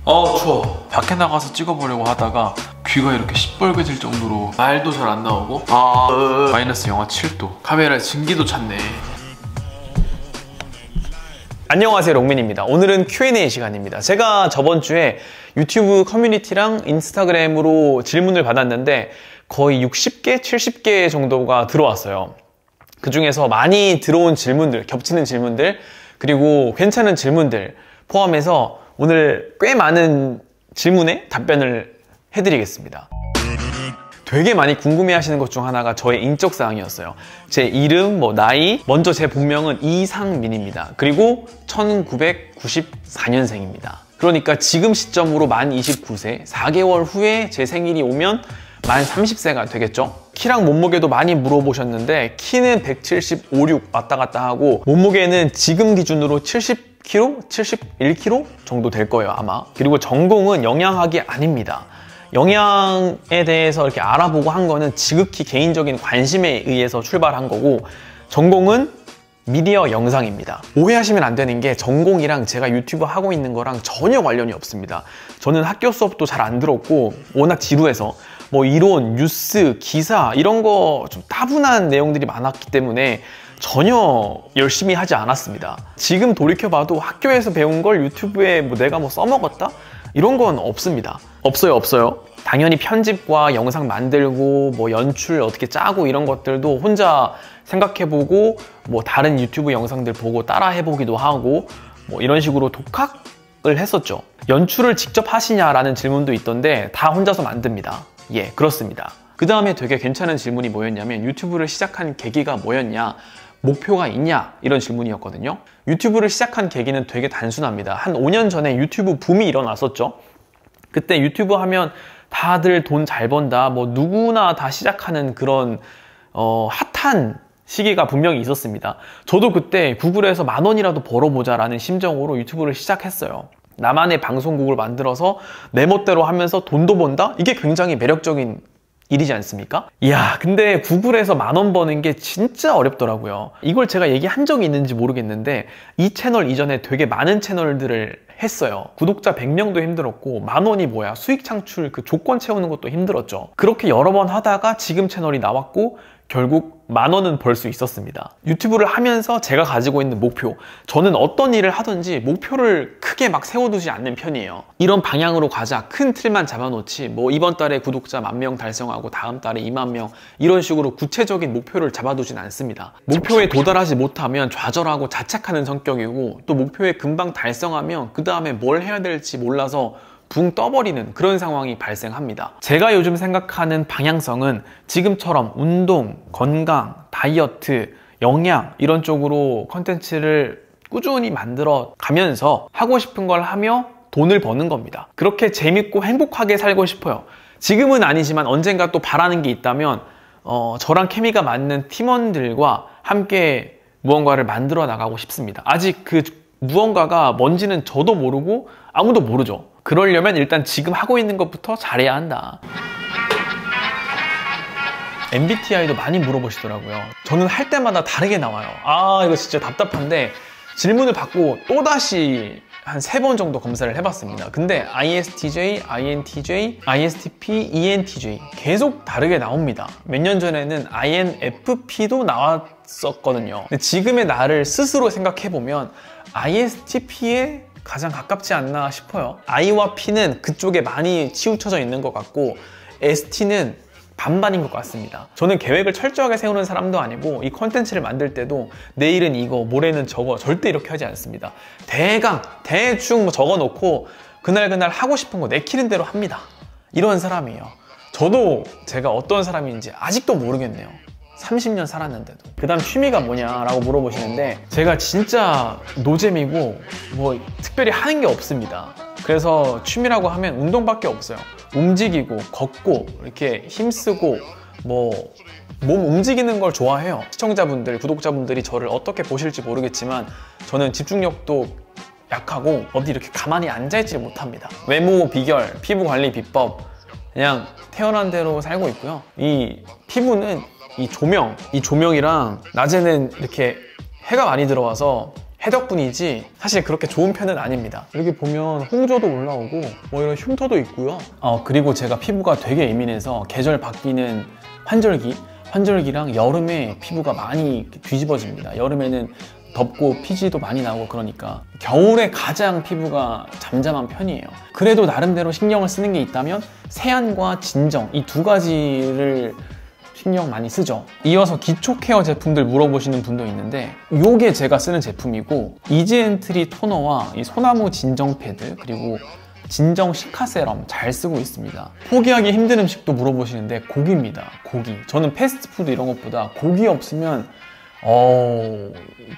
추워. 밖에 나가서 찍어보려고 하다가 귀가 이렇게 시뻘개질 정도로 말도 잘 안 나오고 마이너스 영하 7도. 카메라에 증기도 찼네. 안녕하세요, 롱맨입니다. 오늘은 Q&A 시간입니다. 제가 저번 주에 유튜브 커뮤니티랑 인스타그램으로 질문을 받았는데 거의 60개, 70개 정도가 들어왔어요. 그 중에서 많이 들어온 질문들, 겹치는 질문들, 그리고 괜찮은 질문들 포함해서 오늘 꽤 많은 질문에 답변을 해드리겠습니다. 되게 많이 궁금해하시는 것 중 하나가 저의 인적사항이었어요. 제 이름, 나이, 먼저 제 본명은 이상민입니다. 그리고 1994년생입니다. 그러니까 지금 시점으로 만 29세, 4개월 후에 제 생일이 오면 만 30세가 되겠죠? 키랑 몸무게도 많이 물어보셨는데 키는 175, 6 왔다 갔다 하고 몸무게는 지금 기준으로 70kg, 71kg 정도 될 거예요, 아마. 그리고 전공은 영양학이 아닙니다. 영양에 대해서 이렇게 알아보고 한 거는 지극히 개인적인 관심에 의해서 출발한 거고 전공은 미디어 영상입니다. 오해하시면 안 되는 게 전공이랑 제가 유튜브 하고 있는 거랑 전혀 관련이 없습니다. 저는 학교 수업도 잘 안 들었고 워낙 지루해서 이론, 뉴스, 기사 이런 거 좀 따분한 내용들이 많았기 때문에 전혀 열심히 하지 않았습니다. 지금 돌이켜봐도 학교에서 배운 걸 유튜브에 내가 써먹었다? 이런 건 없습니다. 없어요. 당연히 편집과 영상 만들고 연출 어떻게 짜고 이런 것들도 혼자 생각해보고 다른 유튜브 영상들 보고 따라 해보기도 하고 이런 식으로 독학을 했었죠. 연출을 직접 하시냐라는 질문도 있던데 다 혼자서 만듭니다. 예, 그렇습니다. 그 다음에 되게 괜찮은 질문이 뭐였냐면 유튜브를 시작한 계기가 뭐였냐, 목표가 있냐, 이런 질문이었거든요. 유튜브를 시작한 계기는 되게 단순합니다. 한 5년 전에 유튜브 붐이 일어났었죠. 그때 유튜브 하면 다들 돈 잘 번다, 누구나 다 시작하는 그런 핫한 시기가 분명히 있었습니다. 저도 그때 구글에서 10,000원이라도 벌어보자 라는 심정으로 유튜브를 시작했어요. 나만의 방송국을 만들어서 내 멋대로 하면서 돈도 번다? 이게 굉장히 매력적인 일이지 않습니까? 이야, 근데 구글에서 10,000원 버는 게 진짜 어렵더라고요. 이걸 제가 얘기한 적이 있는지 모르겠는데 이 채널 이전에 되게 많은 채널들을 했어요. 구독자 100명도 힘들었고 10,000원이 뭐야, 수익 창출 그 조건 채우는 것도 힘들었죠. 그렇게 여러 번 하다가 지금 채널이 나왔고 결국 10,000원은 벌 수 있었습니다. 유튜브를 하면서 제가 가지고 있는 목표, 저는 어떤 일을 하든지 목표를 크게 세워두지 않는 편이에요. 이런 방향으로 가자, 큰 틀만 잡아놓지 이번 달에 구독자 10,000명 달성하고 다음 달에 20,000명 이런 식으로 구체적인 목표를 잡아두진 않습니다. 목표에 도달하지 못하면 좌절하고 자책하는 성격이고 또 목표에 금방 달성하면 그 다음에 뭘 해야 될지 몰라서 붕 떠버리는 그런 상황이 발생합니다. 제가 요즘 생각하는 방향성은 지금처럼 운동, 건강, 다이어트, 영양 이런 쪽으로 컨텐츠를 꾸준히 만들어 가면서 하고 싶은 걸 하며 돈을 버는 겁니다. 그렇게 재밌고 행복하게 살고 싶어요. 지금은 아니지만 언젠가 또 바라는 게 있다면 저랑 케미가 맞는 팀원들과 함께 무언가를 만들어 나가고 싶습니다. 아직 그 무언가가 뭔지는 저도 모르고 아무도 모르죠. 그러려면 일단 지금 하고 있는 것부터 잘해야 한다. MBTI도 많이 물어보시더라고요. 저는 할 때마다 다르게 나와요. 이거 진짜 답답한데 질문을 받고 또다시 한 3번 정도 검사를 해봤습니다. 근데 ISTJ, INTJ, ISTP, ENTJ 계속 다르게 나옵니다. 몇 년 전에는 INFP도 나왔었거든요. 근데 지금의 나를 스스로 생각해보면 ISTP에 가장 가깝지 않나 싶어요. I와 P는 그쪽에 많이 치우쳐져 있는 것 같고 ST는 반반인 것 같습니다. 저는 계획을 철저하게 세우는 사람도 아니고 이 컨텐츠를 만들 때도 내일은 이거, 모레는 저거 절대 이렇게 하지 않습니다. 대충 적어놓고 그날 하고 싶은 거 내키는 대로 합니다. 이런 사람이에요. 저도 제가 어떤 사람인지 아직도 모르겠네요. 30년 살았는데도. 그 다음 취미가 뭐냐라고 물어보시는데 제가 진짜 노잼이고 특별히 하는 게 없습니다. 그래서 취미라고 하면 운동밖에 없어요. 움직이고 걷고 이렇게 힘쓰고 몸 움직이는 걸 좋아해요. 시청자분들, 구독자분들이 저를 어떻게 보실지 모르겠지만 저는 집중력도 약하고 어디 이렇게 가만히 앉아있지 못합니다. 외모 비결, 피부 관리 비법 그냥 태어난 대로 살고 있고요. 이 피부는 이 조명이랑 낮에는 이렇게 해가 많이 들어와서 해덕분이지 사실 그렇게 좋은 편은 아닙니다. 여기 보면 홍조도 올라오고 뭐 이런 흉터도 있고요. 그리고 제가 피부가 되게 예민해서 계절 바뀌는 환절기랑 여름에 피부가 많이 뒤집어집니다. 여름에는 덥고 피지도 많이 나오고 그러니까 겨울에 가장 피부가 잠잠한 편이에요. 그래도 나름대로 신경을 쓰는 게 있다면 세안과 진정 이 두 가지를 신경 많이 쓰죠. 이어서 기초 케어 제품들 물어보시는 분도 있는데 이게 제가 쓰는 제품이고 이지엔트리 토너와 이 소나무 진정 패드 그리고 진정 시카 세럼 잘 쓰고 있습니다. 포기하기 힘든 음식도 물어보시는데 고기입니다. 고기. 저는 패스트푸드 이런 것보다 고기 없으면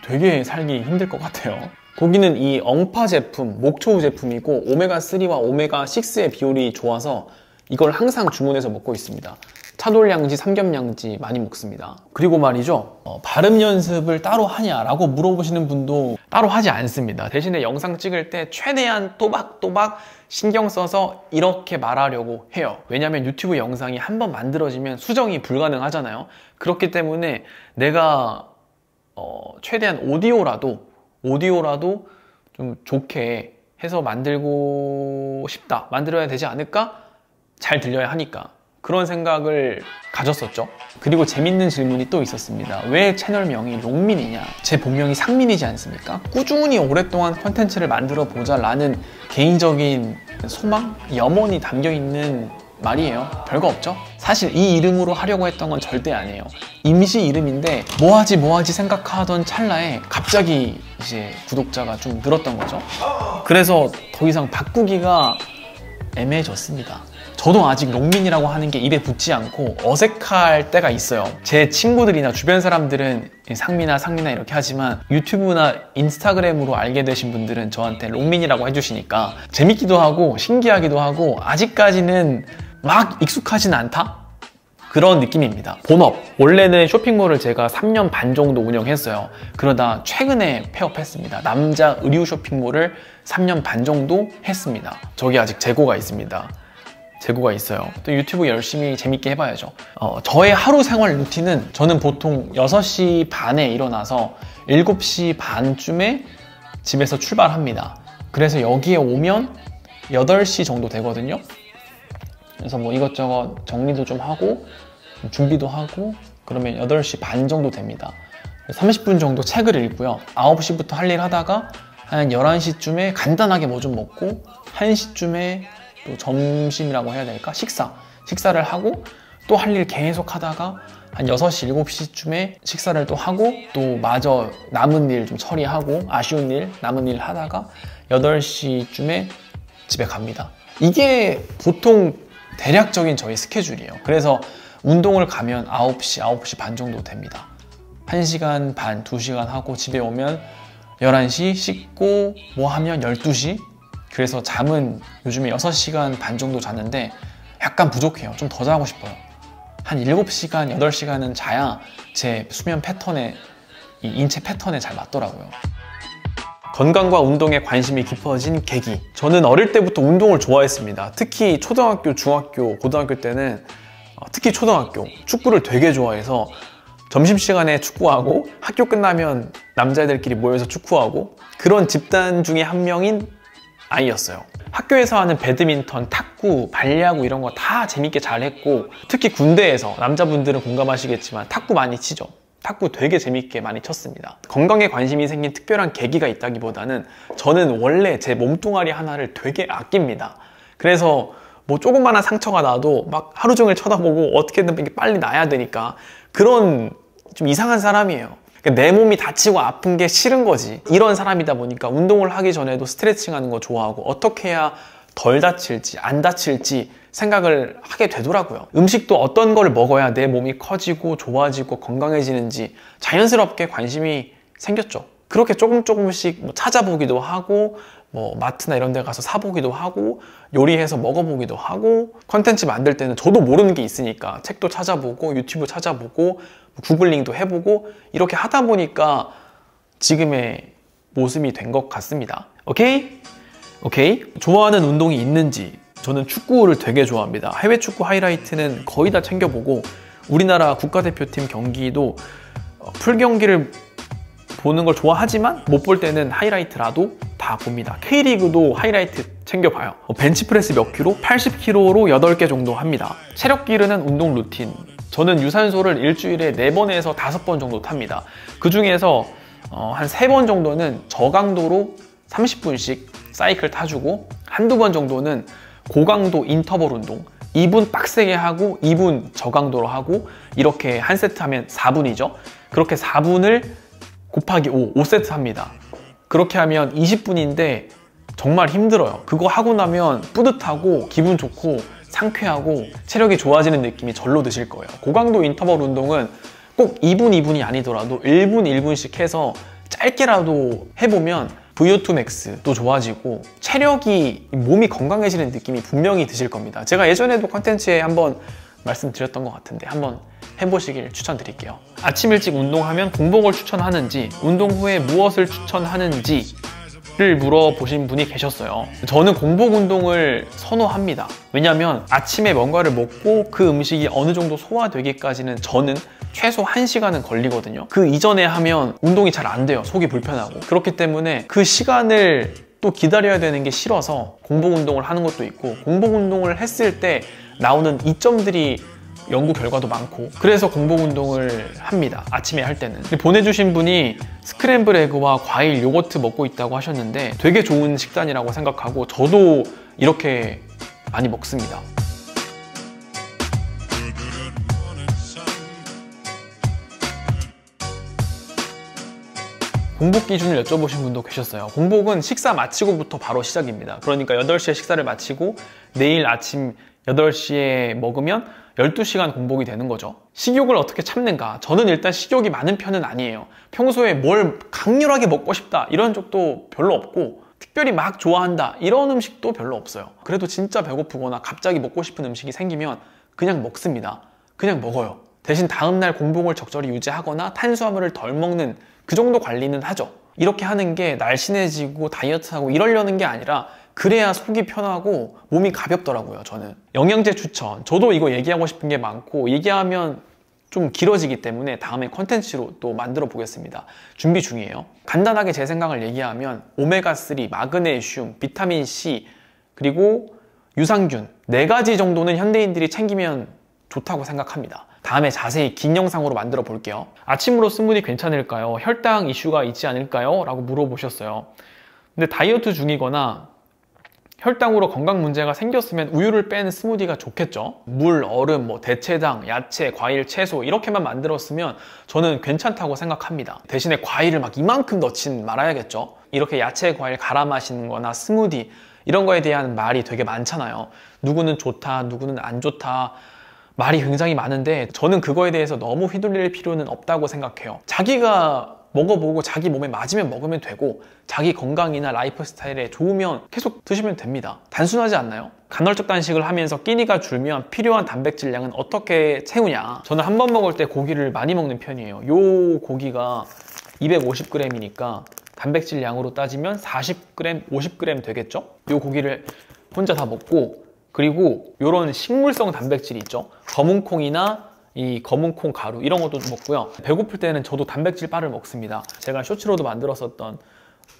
되게 살기 힘들 것 같아요. 고기는 이 엉파 제품, 목초우 제품이고 오메가3와 오메가6의 비율이 좋아서 이걸 항상 주문해서 먹고 있습니다. 차돌량지, 삼겹량지 많이 먹습니다. 그리고 말이죠, 발음 연습을 따로 하냐라고 물어보시는 분도 따로 하지 않습니다. 대신에 영상 찍을 때 최대한 또박또박 신경 써서 이렇게 말하려고 해요. 왜냐면 유튜브 영상이 한번 만들어지면 수정이 불가능하잖아요. 그렇기 때문에 내가 최대한 오디오라도 좀 좋게 해서 만들고 싶다, 만들어야 되지 않을까? 잘 들려야 하니까 그런 생각을 가졌었죠. 그리고 재밌는 질문이 또 있었습니다. 왜 채널명이 롱민이냐? 제 본명이 상민이지 않습니까? 꾸준히 오랫동안 컨텐츠를 만들어 보자라는 개인적인 소망, 염원이 담겨있는 말이에요. 별거 없죠? 사실 이 이름으로 하려고 했던 건 절대 아니에요. 임시 이름인데 뭐하지 생각하던 찰나에 갑자기 이제 구독자가 좀 늘었던 거죠. 그래서 더 이상 바꾸기가 애매해졌습니다. 저도 아직 롱민이라고 하는 게 입에 붙지 않고 어색할 때가 있어요. 제 친구들이나 주변 사람들은 상민아 이렇게 하지만 유튜브나 인스타그램으로 알게 되신 분들은 저한테 롱민이라고 해주시니까 재밌기도 하고 신기하기도 하고 아직까지는 막 익숙하진 않다? 그런 느낌입니다. 본업, 원래는 쇼핑몰을 제가 3년 반 정도 운영했어요. 그러다 최근에 폐업했습니다. 남자 의류 쇼핑몰을 3년 반 정도 했습니다. 저기 아직 재고가 있습니다. 재고가 있어요. 또 유튜브 열심히 재밌게 해봐야죠. 저의 하루 생활 루틴은 저는 보통 6시 반에 일어나서 7시 반쯤에 집에서 출발합니다. 그래서 여기에 오면 8시 정도 되거든요. 그래서 뭐 이것저것 정리도 좀 하고 준비도 하고 그러면 8시 반 정도 됩니다. 30분 정도 책을 읽고요. 9시부터 할 일 하다가 한 11시쯤에 간단하게 뭐 좀 먹고 1시쯤에 또 점심이라고 해야 될까? 식사를 하고 또 할 일 계속 하다가 한 6시, 7시쯤에 식사를 또 하고 또 마저 남은 일 좀 처리하고 아쉬운 일, 남은 일 하다가 8시쯤에 집에 갑니다. 이게 보통 대략적인 저희 스케줄이에요. 그래서 운동을 가면 9시 반 정도 됩니다. 1시간 반, 2시간 하고 집에 오면 11시 씻고 뭐 하면 12시. 그래서 잠은 요즘에 6시간 반 정도 자는데 약간 부족해요. 좀 더 자고 싶어요. 한 7시간, 8시간은 자야 제 수면 패턴에, 이 인체 패턴에 잘 맞더라고요. 건강과 운동에 관심이 깊어진 계기. 저는 어릴 때부터 운동을 좋아했습니다. 특히 초등학교, 중학교, 고등학교 때는 특히 초등학교 축구를 되게 좋아해서 점심시간에 축구하고 학교 끝나면 남자애들끼리 모여서 축구하고 그런 집단 중에 한 명인 아이였어요. 학교에서 하는 배드민턴, 탁구, 발야구 이런 거 다 재밌게 잘했고 특히 군대에서 남자분들은 공감하시겠지만 탁구 많이 치죠. 탁구 되게 재밌게 많이 쳤습니다. 건강에 관심이 생긴 특별한 계기가 있다기보다는 저는 원래 제 몸뚱아리 하나를 되게 아낍니다. 그래서 뭐 조그마한 상처가 나도 막 하루 종일 쳐다보고 어떻게든 빨리 나야 되니까 그런 좀 이상한 사람이에요. 내 몸이 다치고 아픈 게 싫은 거지. 이런 사람이다 보니까 운동을 하기 전에도 스트레칭 하는 거 좋아하고 어떻게 해야 덜 다칠지 안 다칠지 생각을 하게 되더라고요. 음식도 어떤 걸 먹어야 내 몸이 커지고 좋아지고 건강해지는지 자연스럽게 관심이 생겼죠. 그렇게 조금씩 뭐 찾아보기도 하고 뭐 마트나 이런 데 가서 사보기도 하고 요리해서 먹어보기도 하고 컨텐츠 만들 때는 저도 모르는 게 있으니까 책도 찾아보고 유튜브 찾아보고 구글링도 해보고 이렇게 하다 보니까 지금의 모습이 된 것 같습니다. 오케이? 좋아하는 운동이 있는지. 저는 축구를 되게 좋아합니다. 해외 축구 하이라이트는 거의 다 챙겨보고 우리나라 국가대표팀 경기도 풀경기를 보는 걸 좋아하지만 못 볼 때는 하이라이트라도 다 봅니다. K리그도 하이라이트 챙겨봐요. 벤치프레스 몇 킬로? 80kg로 8개 정도 합니다. 체력 기르는 운동 루틴. 저는 유산소를 일주일에 4번에서 5번 정도 탑니다. 그 중에서 한 3번 정도는 저강도로 30분씩 사이클 타주고 한두 번 정도는 고강도 인터벌 운동 2분 빡세게 하고 2분 저강도로 하고 이렇게 한 세트 하면 4분이죠. 그렇게 4분을 곱하기 5세트 합니다. 그렇게 하면 20분인데 정말 힘들어요. 그거 하고 나면 뿌듯하고 기분 좋고 상쾌하고 체력이 좋아지는 느낌이 절로 드실 거예요. 고강도 인터벌 운동은 꼭 2분이 아니더라도 1분씩 해서 짧게라도 해보면 VO2 max도 좋아지고 체력이, 몸이 건강해지는 느낌이 분명히 드실 겁니다. 제가 예전에도 컨텐츠에 한번 말씀드렸던 것 같은데 한번 해보시길 추천드릴게요. 아침 일찍 운동하면 공복을 추천하는지, 운동 후에 무엇을 추천하는지를 물어보신 분이 계셨어요. 저는 공복 운동을 선호합니다. 왜냐면 아침에 뭔가를 먹고 그 음식이 어느 정도 소화되기까지는 저는 최소 1시간은 걸리거든요. 그 이전에 하면 운동이 잘 안 돼요. 속이 불편하고. 그렇기 때문에 그 시간을 또 기다려야 되는 게 싫어서 공복 운동을 하는 것도 있고, 공복 운동을 했을 때 나오는 이점들이 연구 결과도 많고, 그래서 공복 운동을 합니다. 아침에 할 때는. 보내주신 분이 스크램블 에그와 과일, 요거트 먹고 있다고 하셨는데 되게 좋은 식단이라고 생각하고 저도 이렇게 많이 먹습니다. 공복 기준을 여쭤보신 분도 계셨어요. 공복은 식사 마치고부터 바로 시작입니다. 그러니까 8시에 식사를 마치고 내일 아침 8시에 먹으면 12시간 공복이 되는 거죠. 식욕을 어떻게 참는가? 저는 일단 식욕이 많은 편은 아니에요. 평소에 뭘 강렬하게 먹고 싶다 이런 적도 별로 없고, 특별히 막 좋아한다 이런 음식도 별로 없어요. 그래도 진짜 배고프거나 갑자기 먹고 싶은 음식이 생기면 그냥 먹습니다. 그냥 먹어요. 대신 다음날 공복을 적절히 유지하거나 탄수화물을 덜 먹는 그 정도 관리는 하죠. 이렇게 하는 게 날씬해지고 다이어트하고 이러려는 게 아니라 그래야 속이 편하고 몸이 가볍더라고요. 저는 영양제 추천, 저도 이거 얘기하고 싶은 게 많고 얘기하면 좀 길어지기 때문에 다음에 컨텐츠로 또 만들어 보겠습니다. 준비 중이에요. 간단하게 제 생각을 얘기하면 오메가3, 마그네슘, 비타민C 그리고 유산균 4가지 정도는 현대인들이 챙기면 좋다고 생각합니다. 다음에 자세히 긴 영상으로 만들어 볼게요. 아침으로 스무디 괜찮을까요? 혈당 이슈가 있지 않을까요? 라고 물어보셨어요. 근데 다이어트 중이거나 혈당으로 건강 문제가 생겼으면 우유를 뺀 스무디가 좋겠죠. 물, 얼음, 대체당, 야채, 과일, 채소 이렇게만 만들었으면 저는 괜찮다고 생각합니다. 대신에 과일을 막 이만큼 넣진 말아야겠죠. 이렇게 야채, 과일 갈아 마시는 거나 스무디 이런 거에 대한 말이 되게 많잖아요. 누구는 좋다, 누구는 안 좋다, 말이 굉장히 많은데 저는 그거에 대해서 너무 휘둘릴 필요는 없다고 생각해요. 자기가 먹어보고 자기 몸에 맞으면 먹으면 되고, 자기 건강이나 라이프 스타일에 좋으면 계속 드시면 됩니다. 단순하지 않나요? 간헐적 단식을 하면서 끼니가 줄면 필요한 단백질량은 어떻게 채우냐? 저는 한 번 먹을 때 고기를 많이 먹는 편이에요. 요 고기가 250g이니까 단백질 양으로 따지면 40g, 50g 되겠죠? 요 고기를 혼자 다 먹고, 그리고 이런 식물성 단백질이 있죠. 검은 콩이나 이 검은 콩 가루 이런 것도 먹고요. 배고플 때는 저도 단백질 바를 먹습니다. 제가 쇼츠로도 만들었었던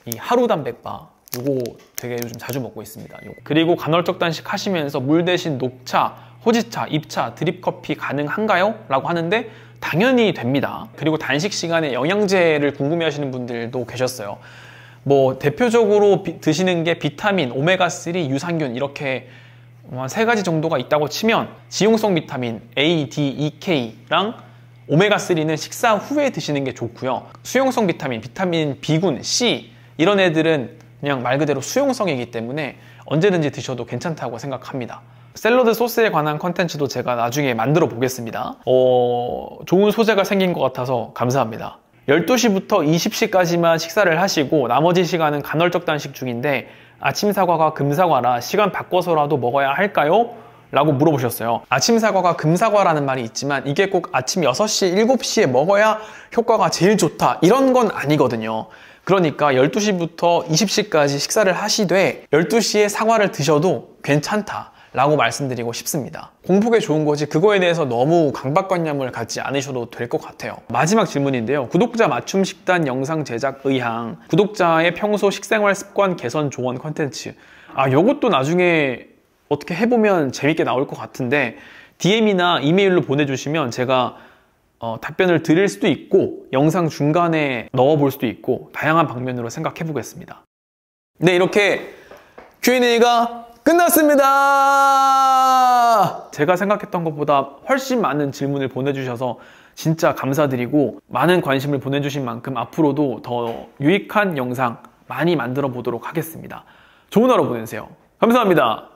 이 하루 단백바, 이거 되게 요즘 자주 먹고 있습니다. 요거. 그리고 간헐적 단식 하시면서 물 대신 녹차, 호지차, 잎차, 드립커피 가능한가요? 라고 하는데 당연히 됩니다. 그리고 단식 시간에 영양제를 궁금해 하시는 분들도 계셨어요. 대표적으로 드시는 게 비타민, 오메가3, 유산균 이렇게 3가지 정도가 있다고 치면 지용성 비타민 A, D, E, K랑 오메가3는 식사 후에 드시는 게 좋고요. 수용성 비타민, 비타민 B군, C 이런 애들은 그냥 말 그대로 수용성이기 때문에 언제든지 드셔도 괜찮다고 생각합니다. 샐러드 소스에 관한 컨텐츠도 제가 나중에 만들어 보겠습니다. 좋은 소재가 생긴 것 같아서 감사합니다. 12시부터 20시까지만 식사를 하시고 나머지 시간은 간헐적 단식 중인데 아침 사과가 금사과라 시간 바꿔서라도 먹어야 할까요? 라고 물어보셨어요. 아침 사과가 금사과라는 말이 있지만 이게 꼭 아침 6시, 7시에 먹어야 효과가 제일 좋다 이런 건 아니거든요. 그러니까 12시부터 20시까지 식사를 하시되 12시에 사과를 드셔도 괜찮다. 라고 말씀드리고 싶습니다. 공복에 좋은 거지 그거에 대해서 너무 강박관념을 갖지 않으셔도 될 것 같아요. 마지막 질문인데요. 구독자 맞춤 식단 영상 제작 의향, 구독자의 평소 식생활 습관 개선 조언 컨텐츠. 요것도 나중에 어떻게 해보면 재밌게 나올 것 같은데 DM이나 이메일로 보내주시면 제가 답변을 드릴 수도 있고 영상 중간에 넣어볼 수도 있고 다양한 방면으로 생각해 보겠습니다. 네, 이렇게 Q&A가 끝났습니다. 제가 생각했던 것보다 훨씬 많은 질문을 보내주셔서 진짜 감사드리고 많은 관심을 보내주신 만큼 앞으로도 더 유익한 영상 많이 만들어 보도록 하겠습니다. 좋은 하루 보내세요. 감사합니다.